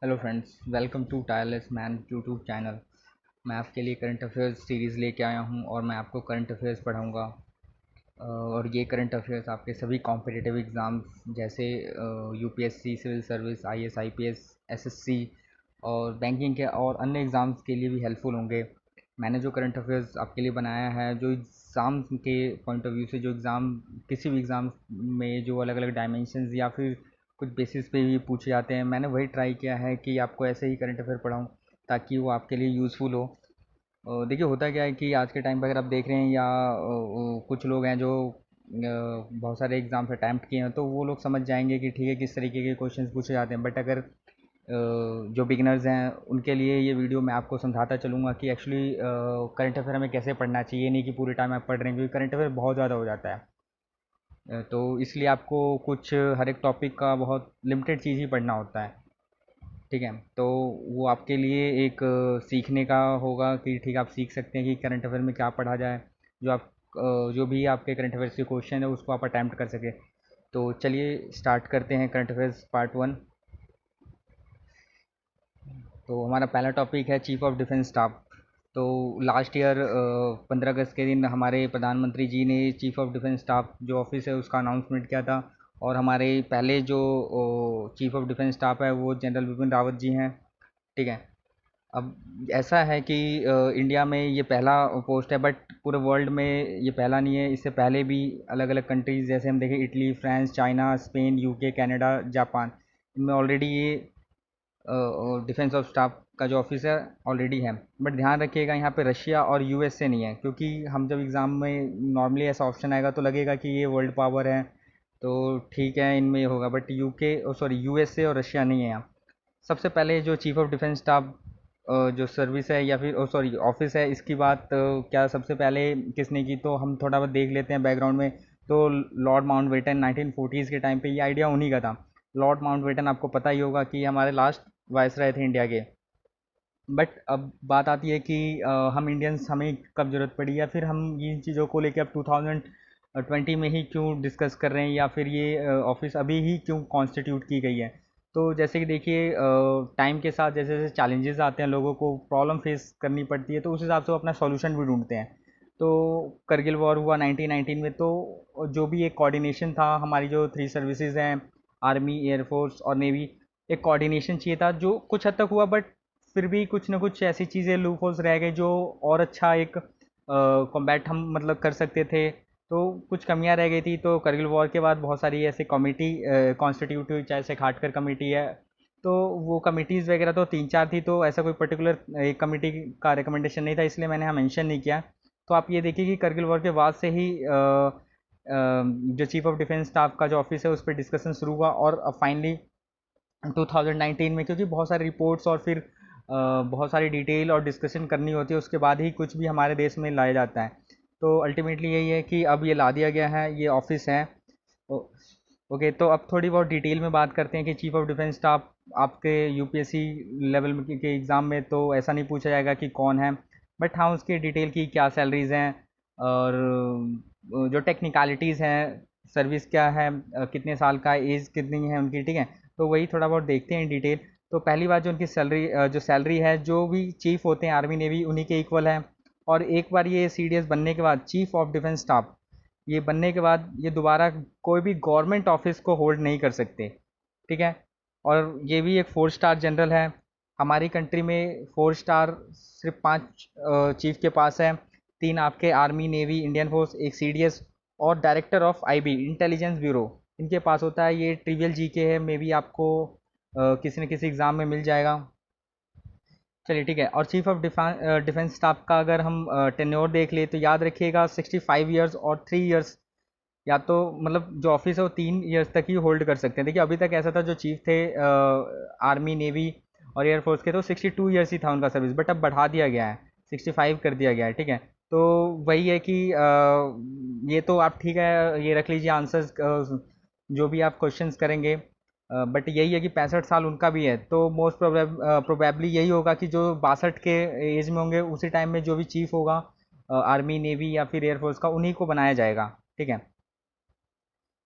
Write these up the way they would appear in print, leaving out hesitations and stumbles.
Hello friends, welcome to tireless man YouTube channel. मैं आपके लिए करंट अफेयर्स सीरीज़ लेके आया हूं और मैं आपको करंट अफेयर्स पढ़ाऊंगा। और ये करंट अफेयर्स आपके सभी कॉम्पिटिटिव एग्ज़ाम्स जैसे UPSC, civil service, IAS, IPS, SSC और बैंकिंग के और अन्य एग्ज़ाम्स के लिए भी हेल्पफुल होंगे। मैंने जो करंट अफेयर्स आपके लिए बनाया है, जो एग्ज़ाम के पॉइंट ऑफ व्यू से, जो एग्ज़ाम किसी भी एग्ज़ाम में जो अलग अलग डायमेंशंस या फिर कुछ बेसिस पे भी पूछे जाते हैं, मैंने वही ट्राई किया है कि आपको ऐसे ही करंट अफेयर पढ़ाऊँ ताकि वो आपके लिए यूज़फुल हो। देखिए, होता क्या है कि आज के टाइम पे अगर आप देख रहे हैं या कुछ लोग हैं जो बहुत सारे एग्ज़ाम्स अटैम्प्ट किए हैं, तो वो लोग समझ जाएंगे कि ठीक है किस तरीके के क्वेश्चंस पूछे जाते हैं। बट अगर जो बिगिनर्स हैं उनके लिए ये वीडियो मैं आपको समझाता चलूँगा कि एक्चुअली करंट अफेयर हमें कैसे पढ़ना चाहिए। नहीं कि पूरे टाइम आप पढ़ रहे हैं, क्योंकि करंट अफेयर बहुत ज़्यादा हो जाता है। तो इसलिए आपको कुछ हर एक टॉपिक का बहुत लिमिटेड चीज़ ही पढ़ना होता है। ठीक है, तो वो आपके लिए एक सीखने का होगा कि ठीक है, आप सीख सकते हैं कि करंट अफेयर में क्या पढ़ा जाए, जो आप जो भी आपके करंट अफेयर्स के क्वेश्चन है उसको आप अटैम्प्ट कर सके। तो चलिए स्टार्ट करते हैं करंट अफेयर्स पार्ट वन। तो हमारा पहला टॉपिक है चीफ ऑफ डिफेंस स्टाफ। तो लास्ट ईयर 15 अगस्त के दिन हमारे प्रधानमंत्री जी ने चीफ ऑफ डिफेंस स्टाफ जो ऑफिस है उसका अनाउंसमेंट किया था। और हमारे पहले जो चीफ ऑफ डिफेंस स्टाफ है वो जनरल बिपिन रावत जी हैं। ठीक है। अब ऐसा है कि इंडिया में ये पहला पोस्ट है, बट पूरे वर्ल्ड में ये पहला नहीं है। इससे पहले भी अलग अलग कंट्रीज़, जैसे हम देखें Italy, France, China, Spain, UK, Canada, Japan, इनमें ऑलरेडी ये डिफेंस ऑफ स्टाफ का जो ऑफिस है ऑलरेडी है। बट ध्यान रखिएगा, यहाँ पे रशिया और यूएस से नहीं है, क्योंकि हम जब एग्ज़ाम में नॉर्मली ऐसा ऑप्शन आएगा तो लगेगा कि ये वर्ल्ड पावर है, तो ठीक है इनमें ये होगा। बट यूके, सॉरी, यूएसए और रशिया नहीं है यहाँ। सबसे पहले जो चीफ ऑफ डिफेंस स्टाफ जो सर्विस है या फिर सॉरी ऑफिस है, इसकी बात क्या सबसे पहले किसने की, तो हम थोड़ा बहुत देख लेते हैं बैकग्राउंड में। तो लॉर्ड माउंटबेटन 1940s के टाइम पे ये आइडिया उन्हीं का था। लॉर्ड माउंटबेटन आपको पता ही होगा कि हमारे लास्ट वायसराय थे इंडिया के। बट अब बात आती है कि हम इंडियंस, हमें कब ज़रूरत पड़ी या फिर हम इन चीज़ों को लेकर अब 2020 में ही क्यों डिस्कस कर रहे हैं, या फिर ये ऑफिस अभी ही क्यों कॉन्स्टिट्यूट की गई है। तो जैसे कि देखिए, टाइम के साथ जैसे जैसे चैलेंजेस आते हैं, लोगों को प्रॉब्लम फेस करनी पड़ती है, तो उस हिसाब से वो अपना सॉल्यूशन भी ढूंढते हैं। तो करगिल वॉर हुआ 1919 में, तो जो भी एक कोऑर्डिनेशन था, हमारी जो थ्री सर्विसेज हैं, आर्मी, एयरफोर्स और नेवी, एक कोऑर्डिनेशन चाहिए था जो कुछ हद तक हुआ। बट फिर भी कुछ ना कुछ ऐसी चीज़ें लूप होल्स रह गए जो और अच्छा एक कॉम्बैट हम मतलब कर सकते थे। तो कुछ कमियां रह गई थी। तो करगिल वॉर के बाद बहुत सारी ऐसे कमेटी कॉन्स्टिट्यूट हुई, चाहे से खाटकर कमेटी है। तो वो कमिटीज़ वगैरह तो तीन चार थी, तो ऐसा कोई पर्टिकुलर एक कमेटी का रिकमेंडेशन नहीं था, इसलिए मैंने यहाँ मेंशन नहीं किया। तो आप ये देखिए कि करगिल वॉर के बाद से ही जो चीफ ऑफ डिफेंस स्टाफ का जो ऑफिस है उस पर डिस्कशन शुरू हुआ। और फाइनली 2019 में, क्योंकि बहुत सारी रिपोर्ट्स और फिर बहुत सारी डिटेल और डिस्कशन करनी होती है, उसके बाद ही कुछ भी हमारे देश में लाया जाता है। तो अल्टीमेटली यही है कि अब ये ला दिया गया है, ये ऑफिस है। ओ- ओके, तो अब थोड़ी बहुत डिटेल में बात करते हैं कि चीफ ऑफ डिफेंस स्टाफ आपके यूपीएससी लेवल में के एग्ज़ाम में तो ऐसा नहीं पूछा जाएगा कि कौन है। बट हाँ, उसकी डिटेल की क्या सैलरीज हैं और जो टेक्निकलिटीज़ हैं, सर्विस क्या है, कितने साल का, एज कितनी है उनकी, ठीक है। तो वही थोड़ा बहुत देखते हैं इन डिटेल। तो पहली बात, जो उनकी सैलरी, जो सैलरी है, जो भी चीफ होते हैं आर्मी नेवी उन्हीं के इक्वल है। और एक बार ये सीडीएस बनने के बाद, चीफ ऑफ डिफेंस स्टाफ, ये बनने के बाद ये दोबारा कोई भी गवर्नमेंट ऑफिस को होल्ड नहीं कर सकते। ठीक है। और ये भी एक 4 स्टार जनरल है। हमारी कंट्री में 4 स्टार सिर्फ 5 चीफ के पास है। 3 आपके आर्मी नेवी इंडियन फोर्स, एक सीडीएस और director of IB intelligence bureau इनके पास होता है। ये ट्रिवियल जीके है, मे बी आपको किसी न किसी एग्ज़ाम में मिल जाएगा। चलिए ठीक है। और चीफ ऑफ डिफेंस स्टाफ का अगर हम टेन्योर देख ले, तो याद रखिएगा 65 ईयर्स और 3 ईयर्स, या तो मतलब जो ऑफिस है वो 3 ईयर्स तक ही होल्ड कर सकते हैं। देखिए, अभी तक ऐसा था, जो चीफ थे आर्मी नेवी और एयरफोर्स के, तो 62 ईयर्स ही था उनका सर्विस, बट अब बढ़ा दिया गया है, 65 कर दिया गया है। ठीक है। तो वही है कि ये तो आप ठीक है, ये रख लीजिए आंसर्स, जो भी आप क्वेश्चंस करेंगे। बट यही है कि 65 साल उनका भी है, तो मोस्ट प्रोबेबली यही होगा कि जो 62 के एज में होंगे, उसी टाइम में जो भी चीफ होगा आर्मी नेवी या फिर एयरफोर्स का, उन्हीं को बनाया जाएगा। ठीक है।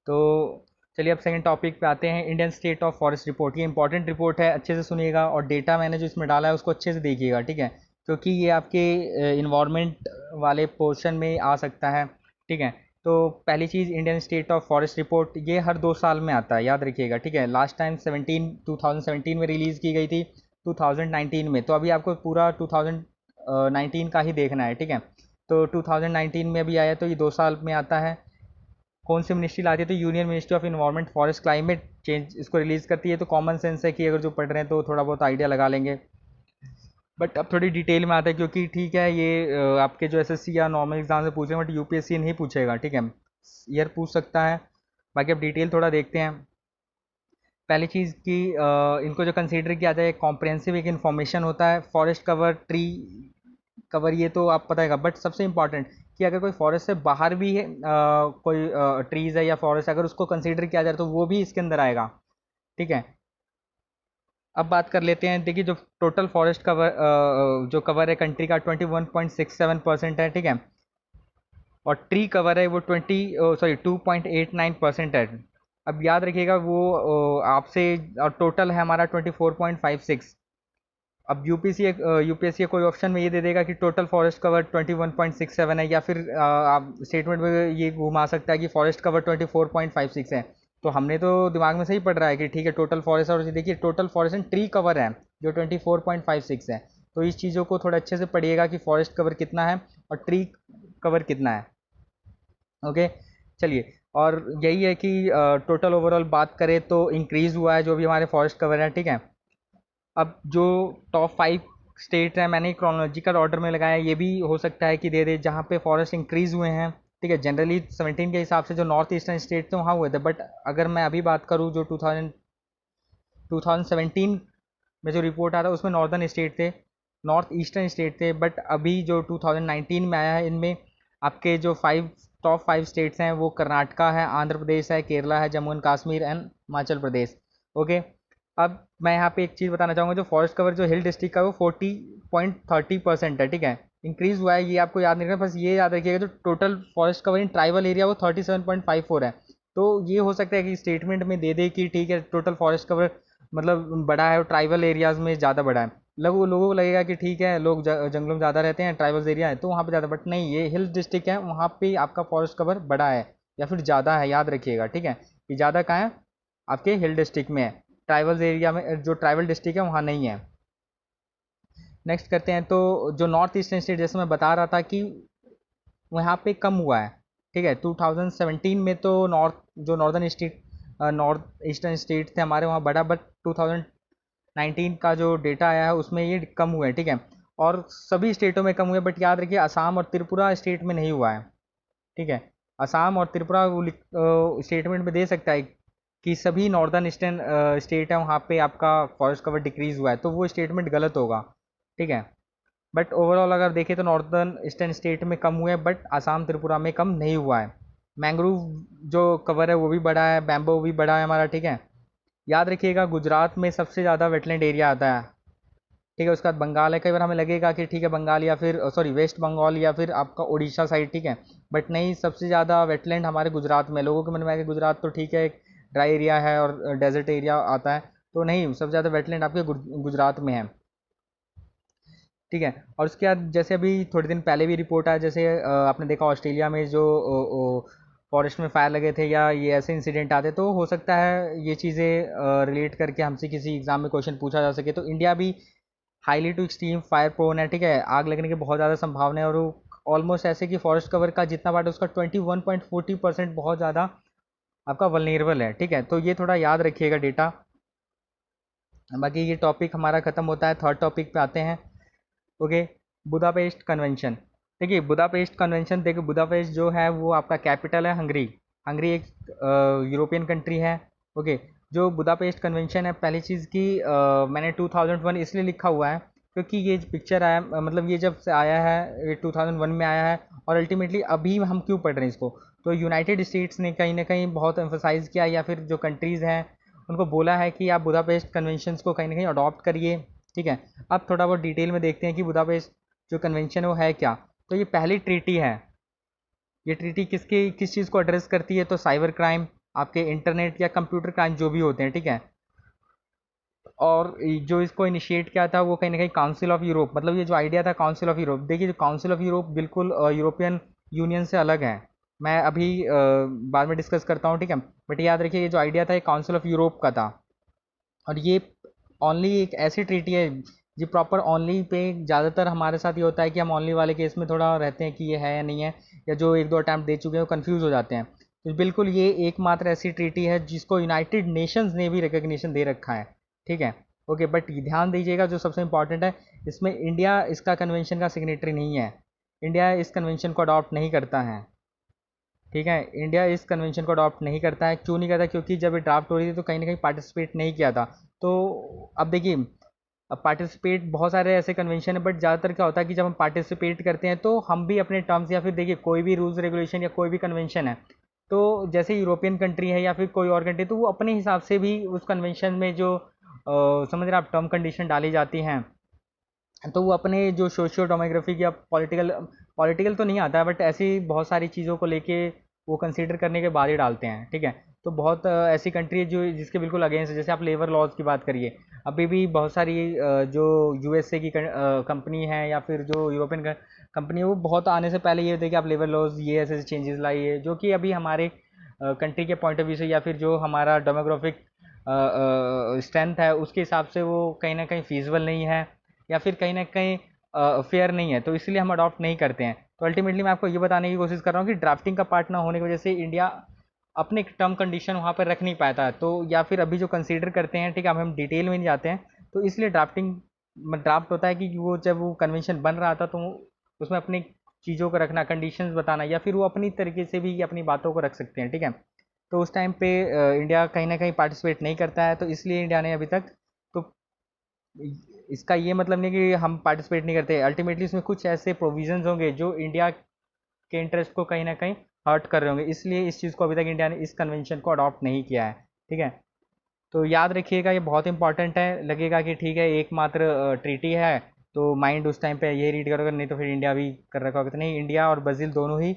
तो चलिए अब सेकंड टॉपिक पे आते हैं, Indian state of forest report. ये इंपॉर्टेंट रिपोर्ट है, अच्छे से सुनिएगा और डेटा मैंने जो इसमें डाला है उसको अच्छे से देखिएगा, ठीक है, क्योंकि ये आपके इन्वायरमेंट वाले पोर्शन में आ सकता है, ठीक है। तो पहली चीज़, Indian state of forest report, ये हर 2 साल में आता है, याद रखिएगा, ठीक है। लास्ट टाइम 2017 में रिलीज़ की गई थी, 2019 में, तो अभी आपको पूरा 2019 का ही देखना है, ठीक है। तो 2019 में अभी आया, तो ये 2 साल में आता है। कौन सी मिनिस्ट्री लाती है? तो union ministry of environment forest climate change इसको रिलीज़ करती है। तो कॉमन सेंस है कि अगर जो पढ़ रहे हैं तो थोड़ा बहुत आइडिया लगा लेंगे, बट अब थोड़ी डिटेल में आता है, क्योंकि ठीक है ये आपके जो एसएससी या नॉर्मल एग्जाम से पूछेंगे, बट यूपीएससी नहीं पूछेगा, ठीक है, ईयर पूछ सकता है। बाकी अब डिटेल थोड़ा देखते हैं। पहली चीज़ कि इनको जो कंसीडर किया जाए, कॉम्प्रहेंसिव एक इन्फॉर्मेशन होता है, फॉरेस्ट कवर, ट्री कवर, ये तो आप पता है, बट सबसे इंपॉर्टेंट कि अगर कोई फॉरेस्ट से बाहर भी है, कोई ट्रीज़ है या फॉरेस्ट, अगर उसको कंसीडर किया जाए तो वो भी इसके अंदर आएगा, ठीक है। अब बात कर लेते हैं, देखिए जो टोटल फॉरेस्ट कवर जो कवर है कंट्री का 21.67% है, ठीक है, और ट्री कवर है वो 2.89% है। अब याद रखिएगा वो आपसे, और टोटल है हमारा 24.56। अब यूपीएससी कोई ऑप्शन में ये दे देगा कि टोटल फॉरेस्ट कवर 21.67 है, या फिर आप स्टेटमेंट में ये घुमा सकता है कि फॉरेस्ट कवर 24.56 है। तो हमने तो दिमाग में सही पड़ रहा है कि ठीक है टोटल फॉरेस्ट, और देखिए total forest and tree cover है जो 24.56 है। तो इस चीज़ों को थोड़ा अच्छे से पढ़िएगा कि फॉरेस्ट कवर कितना है और ट्री कवर कितना है, ओके। चलिए, और यही है कि टोटल ओवरऑल बात करें तो इंक्रीज़ हुआ है जो भी हमारे फॉरेस्ट कवर है, ठीक है। अब जो टॉप 5 स्टेट हैं, मैंने क्रोनोलॉजिकल ऑर्डर में लगाया, ये भी हो सकता है कि दे दे जहाँ पे फॉरेस्ट इंक्रीज़ हुए हैं, ठीक है। जनरली 17 के हिसाब से जो नॉर्थ ईस्टर्न स्टेट थे वहाँ हुए थे, बट अगर मैं अभी बात करूँ जो 2017 में जो रिपोर्ट आ रहा है उसमें नॉर्दर्न स्टेट थे, नॉर्थ ईस्टर्न स्टेट थे, बट अभी जो 2019 में आया है इनमें आपके जो टॉप 5 स्टेट्स हैं वो कर्नाटका है, आंध्र प्रदेश है, केरला है, Jammu and Kashmir and Himachal Pradesh, okay. अब मैं यहाँ पे एक चीज़ बताना चाहूँगा, जो फॉरेस्ट कवर जो हिल डिस्ट्रिक्ट का वो 40.30% है, ठीक है, इंक्रीज़ हुआ है, ये आपको याद नहीं रखना, बस ये याद रखिएगा जो total forest cover in tribal area वो 37.54 है। तो ये हो सकता है कि स्टेटमेंट में दे दे कि ठीक है टोटल फॉरेस्ट कवर मतलब बड़ा है और ट्राइबल एरियाज़ में ज़्यादा बड़ा है। लोगों को लगेगा कि ठीक है लोग जंगलों में ज़्यादा रहते हैं, ट्राइबल्स एरिया है तो वहाँ पे ज़्यादा, बट नहीं, ये हिल डिस्ट्रिक्ट है, वहाँ पे आपका फॉरेस्ट कवर बड़ा है या फिर ज़्यादा है, याद रखिएगा, ठीक है, कि ज़्यादा कहाँ है, आपके हिल डिस्ट्रिक्ट में है, ट्राइबल्स एरिया में जो ट्राइबल डिस्ट्रिक्ट है वहाँ नहीं है। नेक्स्ट करते हैं, तो जो नॉर्थ ईस्टर्न स्टेट जैसे मैं बता रहा था कि वहाँ पे कम हुआ है, ठीक है। 2017 में तो जो नॉर्थ ईस्टर्न स्टेट थे हमारे वहाँ बढ़ा, बट 2019 का जो डेटा आया है उसमें ये कम हुआ है, ठीक है, और सभी स्टेटों में कम हुए, बट याद रखिए असम और त्रिपुरा स्टेट में नहीं हुआ है, ठीक है। असम और त्रिपुरा स्टेटमेंट में दे सकता है कि सभी नॉर्दर्न ईस्टर्न स्टेट है वहाँ पे आपका फॉरेस्ट कवर डिक्रीज़ हुआ है, तो वो स्टेटमेंट गलत होगा, ठीक है। बट ओवरऑल अगर देखें तो नॉर्दर्न ईस्टर्न स्टेट में कम हुए हैं, बट आसाम त्रिपुरा में कम नहीं हुआ है। मैंग्रोव जो कवर है वो भी बड़ा है, बैम्बो भी बड़ा है हमारा, ठीक है। याद रखिएगा गुजरात में सबसे ज़्यादा वेटलैंड एरिया आता है, ठीक है, उसके बाद बंगाल है। कई बार हमें लगेगा कि ठीक है बंगाल या फिर सॉरी वेस्ट बंगाल या फिर आपका उड़ीसा साइड, ठीक है, बट नहीं, सबसे ज़्यादा वेटलैंड हमारे गुजरात में। लोगों के मन में आया कि गुजरात तो ठीक है एक ड्राई एरिया है और डेजर्ट एरिया आता है, तो नहीं, सबसे ज़्यादा वेटलैंड आपके गुजरात में है, ठीक है। और उसके बाद जैसे अभी थोड़े दिन पहले भी रिपोर्ट आया, जैसे आपने देखा ऑस्ट्रेलिया में जो फॉरेस्ट में फायर लगे थे या ये ऐसे इंसिडेंट आते, तो हो सकता है ये चीज़ें रिलेट करके हमसे किसी एग्ज़ाम में क्वेश्चन पूछा जा सके। तो इंडिया भी highly to extreme fire prone है, ठीक है, आग लगने की बहुत ज़्यादा संभावना है, और वो ऑलमोस्ट ऐसे कि फॉरेस्ट कवर का जितना पार्ट है उसका 21.40% बहुत ज़्यादा आपका वल्नरेबल है, ठीक है। तो ये थोड़ा याद रखिएगा डेटा। बाकी ये टॉपिक हमारा ख़त्म होता है, थर्ड टॉपिक पे आते हैं, ओके। बुदापेस्ट कन्वेंशन, देखिए बुदापेस्ट कन्वेंशन, देखिए बुदापेस्ट जो है वो आपका कैपिटल है हंगरी। हंगरी एक यूरोपियन कंट्री है, ओके। जो बुदापेस्ट कन्वेंशन है, पहली चीज़ की मैंने 2001 इसलिए लिखा हुआ है क्योंकि ये पिक्चर आया, मतलब ये जब से आया है ये 2001 में आया है, और अल्टीमेटली अभी हम क्यों पढ़ रहे हैं इसको, तो यूनाइटेड स्टेट्स ने कहीं ना कहीं बहुत एम्फोसाइज़ किया, या फिर जो कंट्रीज़ हैं उनको बोला है कि आप बुदापेस्ट कन्वेंशंस को कहीं ना कहीं अडॉप्ट करिए, ठीक है। अब थोड़ा बहुत डिटेल में देखते हैं कि बुदापेस्ट जो कन्वेंशन है वो है क्या। तो ये पहली ट्रीटी है, ये ट्रीटी किस चीज़ को एड्रेस करती है, तो साइबर क्राइम, आपके इंटरनेट या कंप्यूटर क्राइम जो भी होते हैं, ठीक है। और जो इसको इनिशिएट किया था वो कहीं ना कहीं काउंसिल ऑफ यूरोप, मतलब ये जो आइडिया था काउंसिल ऑफ यूरोप, देखिए जो काउंसिल ऑफ यूरोप बिल्कुल यूरोपियन यूनियन से अलग है। मैं अभी बाद में डिस्कस करता हूँ, ठीक है। बट याद रखिए ये जो आइडिया था ये काउंसिल ऑफ यूरोप का था, और ये ओनली एक ऐसी ट्रीटी है जी प्रॉपर ओनली पे। ज़्यादातर हमारे साथ ये होता है कि हम ओनली वाले केस में थोड़ा रहते हैं कि ये है या नहीं है, या जो एक दो अटैम्प्ट दे चुके हैं वो कन्फ्यूज़ हो जाते हैं। तो बिल्कुल ये एकमात्र ऐसी ट्रीटी है जिसको यूनाइटेड नेशंस ने भी रिकग्निशन दे रखा है, ठीक है। ओके, बट ध्यान दीजिएगा जो सबसे इंपॉर्टेंट है, इसमें इंडिया इसका कन्वेंशन का सिग्नेटरी नहीं है। इंडिया इस कन्वेंशन को अडॉप्ट नहीं करता है, ठीक है। इंडिया इस कन्वेंशन को अडॉप्ट नहीं करता है। क्यों नहीं करता? क्योंकि जब ये ड्राफ्ट हो रही थी तो कहीं ना कहीं पार्टिसिपेट नहीं किया था। तो अब देखिए, अब पार्टिसिपेट बहुत सारे ऐसे कन्वेंशन है, बट ज़्यादातर क्या होता है कि जब हम पार्टिसिपेट करते हैं तो हम भी अपने टर्म्स, या फिर देखिए कोई भी रूल्स रेगुलेशन या कोई भी कन्वेंशन है, तो जैसे यूरोपियन कंट्री है या फिर कोई और कंट्री, तो वो अपने हिसाब से भी उस कन्वेंशन में जो समझ रहे आप टर्म कंडीशन डाली जाती हैं, तो वो अपने जो सोशियो डोमोग्राफिक या पॉलिटिकल, पॉलिटिकल तो नहीं आता है, बट ऐसी बहुत सारी चीज़ों को लेके वो कंसीडर करने के बाद ही डालते हैं, ठीक है। तो बहुत ऐसी कंट्री है जो जिसके बिल्कुल अगेंस्ट है। जैसे आप लेबर लॉज की बात करिए, अभी भी बहुत सारी जो यूएसए की कंपनी है या फिर जो यूरोपियन कंपनी है, वो बहुत आने से पहले ये देखिए आप लेबर लॉज ये ऐसे चेंजेस लाई है, जो कि अभी हमारे कंट्री के पॉइंट ऑफ व्यू से या फिर जो हमारा डेमोग्राफिक स्ट्रेंथ है उसके हिसाब से वो कहीं ना कहीं फीजिबल नहीं है, या फिर कहीं ना कहीं फेयर नहीं है, तो इसलिए हम अडॉप्ट नहीं करते हैं। तो अल्टीमेटली मैं आपको ये बताने की कोशिश कर रहा हूँ कि ड्राफ्टिंग का पार्ट ना होने की वजह से इंडिया अपने टर्म कंडीशन वहाँ पर रख नहीं पाता है, तो या फिर अभी जो कंसीडर करते हैं, ठीक है, अब हम डिटेल में नहीं जाते हैं, तो इसलिए ड्राफ्टिंग ड्राफ्ट होता है कि वो जब वो कन्वेंशन बन रहा था तो उसमें अपनी चीज़ों को रखना, कंडीशंस बताना, या फिर वो अपनी तरीके से भी अपनी बातों को रख सकते हैं, ठीक है। तो उस टाइम पे इंडिया कहीं ना कहीं पार्टिसिपेट नहीं करता है, तो इसलिए इंडिया ने अभी तक, तो इसका ये मतलब नहीं कि हम पार्टिसिपेट नहीं करते। अल्टीमेटली इसमें कुछ ऐसे प्रोविजंस होंगे जो इंडिया के इंटरेस्ट को कहीं ना कहीं हर्ट कर रहे होंगे, इसलिए इस चीज़ को अभी तक इंडिया ने इस कन्वेंशन को अडॉप्ट नहीं किया है, ठीक है। तो याद रखिएगा ये बहुत इंपॉर्टेंट है। लगेगा कि ठीक है एकमात्र ट्रीटी है, तो माइंड उस टाइम पे ये रीड करोगे, नहीं तो फिर इंडिया भी कर रखा होगा। तो नहीं, इंडिया और ब्राज़ील दोनों ही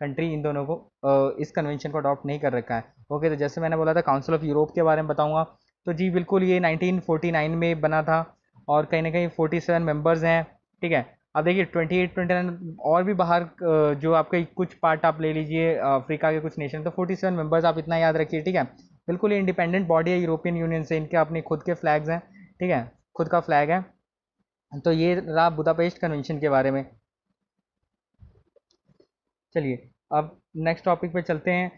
कंट्री इन दोनों को इस कन्वेंशन को अडॉप्ट नहीं कर रखा है। ओके, तो जैसे मैंने बोला था काउंसिल ऑफ यूरोप के बारे में बताऊंगा, तो जी बिल्कुल ये 1949 में बना था, और कहीं ना कहीं 47 मेंबर्स हैं, ठीक है। अब देखिए 28 29 और भी बाहर जो आपके कुछ पार्ट आप ले लीजिए अफ्रीका के कुछ नेशन, तो 47 मेंबर्स आप इतना याद रखिए, ठीक है। बिल्कुल ये इंडिपेंडेंट बॉडी है यूरोपियन यूनियन से, इनके अपने खुद के फ्लैग्स हैं, ठीक है, खुद का फ्लैग है। तो ये रहा बुदापेस्ट कन्वेंशन के बारे में। चलिए अब नेक्स्ट टॉपिक पे चलते हैं,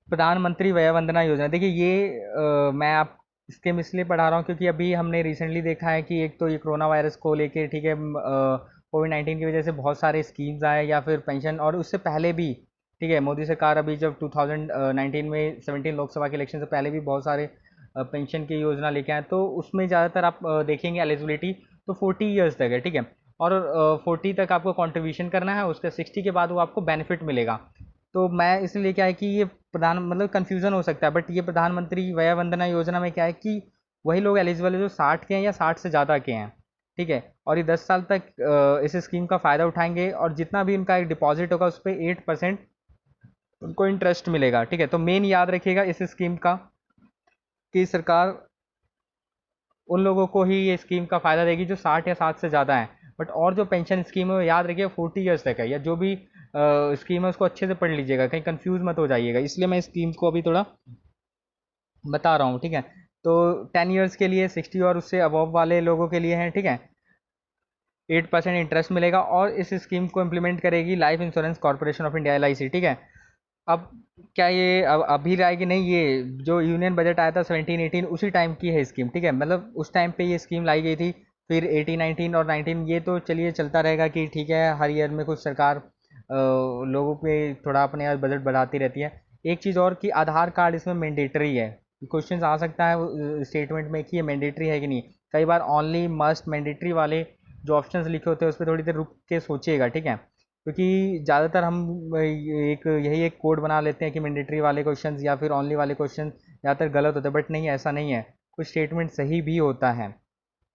प्रधानमंत्री वय वंदना योजना। देखिए ये मैं आप इसके में इसलिए पढ़ा रहा हूँ क्योंकि अभी हमने रिसेंटली देखा है कि एक तो ये कोरोना वायरस को लेके, ठीक है, कोविड 19 की वजह से बहुत सारे स्कीम्स आए या फिर पेंशन, और उससे पहले भी, ठीक है, मोदी सरकार अभी जब 2019 में 17 लोकसभा के इलेक्शन से पहले भी बहुत सारे पेंशन की योजना लेके आए, तो उसमें ज़्यादातर आप देखेंगे एलिजिबिलिटी तो 40 ईयर्स तक है, ठीक है। और 40 तक आपको कंट्रीब्यूशन करना है, उसके 60 के बाद वो आपको बेनिफिट मिलेगा। तो मैं इसलिए क्या है कि ये प्रधान मतलब कन्फ्यूज़न हो सकता है, बट ये प्रधानमंत्री वय वंदना योजना में क्या है कि वही लोग एलिजिबल है जो 60 के हैं या 60 से ज़्यादा के हैं, ठीक है। और ये 10 साल तक इस स्कीम का फ़ायदा उठाएंगे, और जितना भी उनका एक डिपॉजिट होगा उस पर 8% उनको इंटरेस्ट मिलेगा, ठीक है। तो मेन याद रखिएगा इस स्कीम का कि सरकार उन लोगों को ही ये स्कीम का फ़ायदा देगी जो 60 या 60 से ज़्यादा है। बट और जो पेंशन स्कीम है वो याद रखिए 40 ईयर्स तक है, या जो भी स्कीम है उसको अच्छे से पढ़ लीजिएगा, कहीं कंफ्यूज मत हो जाइएगा, इसलिए मैं स्कीम को अभी थोड़ा बता रहा हूँ, ठीक है। तो 10 ईयर्स के लिए 60 और उससे अबव वाले लोगों के लिए है, ठीक है, 8% इंटरेस्ट मिलेगा, और इस स्कीम को इम्प्लीमेंट करेगी life insurance corporation of India LIC, ठीक है। अब क्या ये अब अभी रहा है कि नहीं, ये जो यूनियन बजट आया था 17-18 उसी टाइम की है स्कीम, ठीक है, मतलब उस टाइम पे ये स्कीम लाई गई थी। फिर 18-19 और 19 ये तो चलिए चलता रहेगा कि ठीक है हर ईयर में कुछ सरकार लोगों पे थोड़ा अपने बजट बढ़ाती रहती है। एक चीज़ और कि आधार कार्ड इसमें मैंडेटरी है। क्वेश्चन आ सकता है स्टेटमेंट में कि ये मैंडेटरी है कि नहीं। कई बार ओनली मस्ट मैंडेटरी वाले जो ऑप्शंस लिखे होते हैं उस पर थोड़ी देर रुक के सोचिएगा, ठीक है, क्योंकि ज़्यादातर हम एक यही एक कोड बना लेते हैं कि मैंडेटरी वाले क्वेश्चंस या फिर ओनली वाले क्वेश्चन ज़्यादातर गलत होते हैं, बट नहीं, ऐसा नहीं है, कुछ स्टेटमेंट सही भी होता है,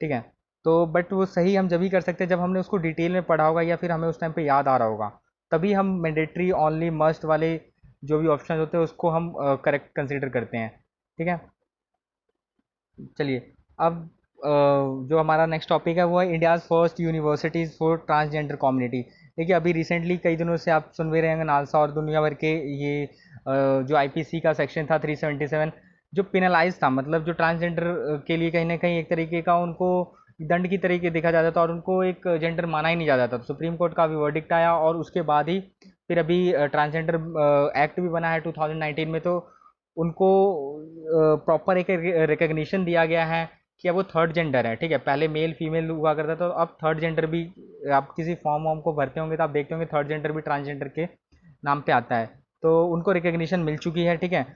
ठीक है। तो बट वो सही हम जब ही कर सकते हैं जब हमने उसको डिटेल में पढ़ा होगा या फिर हमें उस टाइम पे याद आ रहा होगा, तभी हम मैंडेटरी ओनली मस्ट वाले जो भी ऑप्शन होते हैं उसको हम करेक्ट कंसिडर करते हैं। ठीक है, चलिए अब जो हमारा नेक्स्ट टॉपिक है वो है India's first universities for transgender community. देखिए अभी रिसेंटली कई दिनों से आप सुन भी रहे होंगे नालसा और दुनिया भर के ये जो आईपीसी का सेक्शन था 377 जो पिनलाइज था, मतलब जो ट्रांसजेंडर के लिए कहीं ना कहीं एक तरीके का उनको दंड की तरीके देखा जाता था और उनको एक जेंडर माना ही नहीं जाता था। सुप्रीम कोर्ट का भी वर्डिक्ट आया और उसके बाद ही फिर अभी ट्रांसजेंडर एक्ट भी बना है 2019 में, तो उनको प्रॉपर एक रिकग्निशन दिया गया है कि अब वो थर्ड जेंडर है। ठीक है, पहले मेल फीमेल हुआ करता था, तो अब थर्ड जेंडर भी आप किसी फॉर्म वॉर्म को भरते होंगे तो आप देखते होंगे थर्ड जेंडर भी ट्रांसजेंडर के नाम पे आता है, तो उनको रिकग्निशन मिल चुकी है। ठीक है,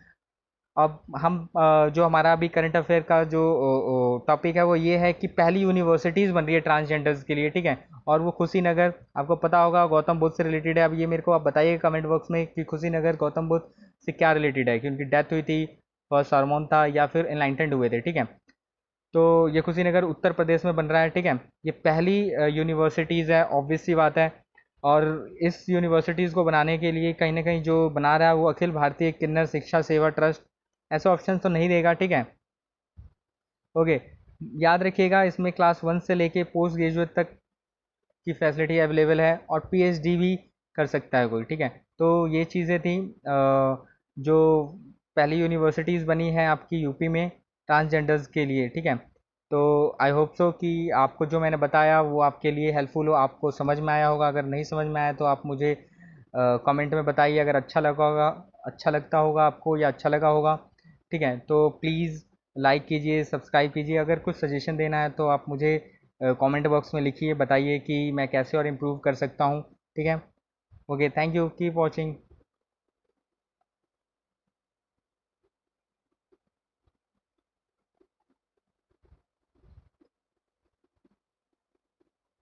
अब हम जो हमारा अभी करंट अफेयर का जो टॉपिक है वो ये है कि पहली यूनिवर्सिटीज़ बन रही है ट्रांसजेंडर्स के लिए। ठीक है, और वो कुशीनगर, आपको पता होगा गौतम बुद्ध से रिलेटेड है। अब ये मेरे को आप बताइए कमेंट बॉक्स में कि कुशीनगर गौतम बुद्ध से क्या रिलेटेड है, कि उनकी डेथ हुई थी, फर्स्ट हार्मोन था या फिर एनलाइटेंड हुए थे। ठीक है, तो ये कुशीनगर उत्तर प्रदेश में बन रहा है। ठीक है, ये पहली यूनिवर्सिटीज़ है, ऑब्वियस सी बात है। और इस यूनिवर्सिटीज़ को बनाने के लिए कहीं ना कहीं जो बना रहा है वो अखिल भारतीय किन्नर शिक्षा सेवा ट्रस्ट, ऐसे ऑप्शन तो नहीं देगा। ठीक है, ओके, याद रखिएगा इसमें क्लास 1 से लेके पोस्ट ग्रेजुएट तक की फैसिलिटी अवेलेबल है और पीएचडी भी कर सकता है कोई। ठीक है, तो ये चीज़ें थी जो पहली यूनिवर्सिटीज़ बनी है आपकी यूपी में ट्रांसजेंडर्स के लिए। ठीक है, तो आई होप सो कि आपको जो मैंने बताया वो आपके लिए हेल्पफुल हो, आपको समझ में आया होगा। अगर नहीं समझ में आया तो आप मुझे कमेंट में बताइए। अगर अच्छा लगा होगा, अच्छा लगता होगा आपको या अच्छा लगा होगा, ठीक है, तो प्लीज़ लाइक कीजिए, सब्सक्राइब कीजिए। अगर कुछ सजेशन देना है तो आप मुझे कमेंट बॉक्स में लिखिए, बताइए कि मैं कैसे और इम्प्रूव कर सकता हूँ। ठीक है, okay, thank you, keep watching.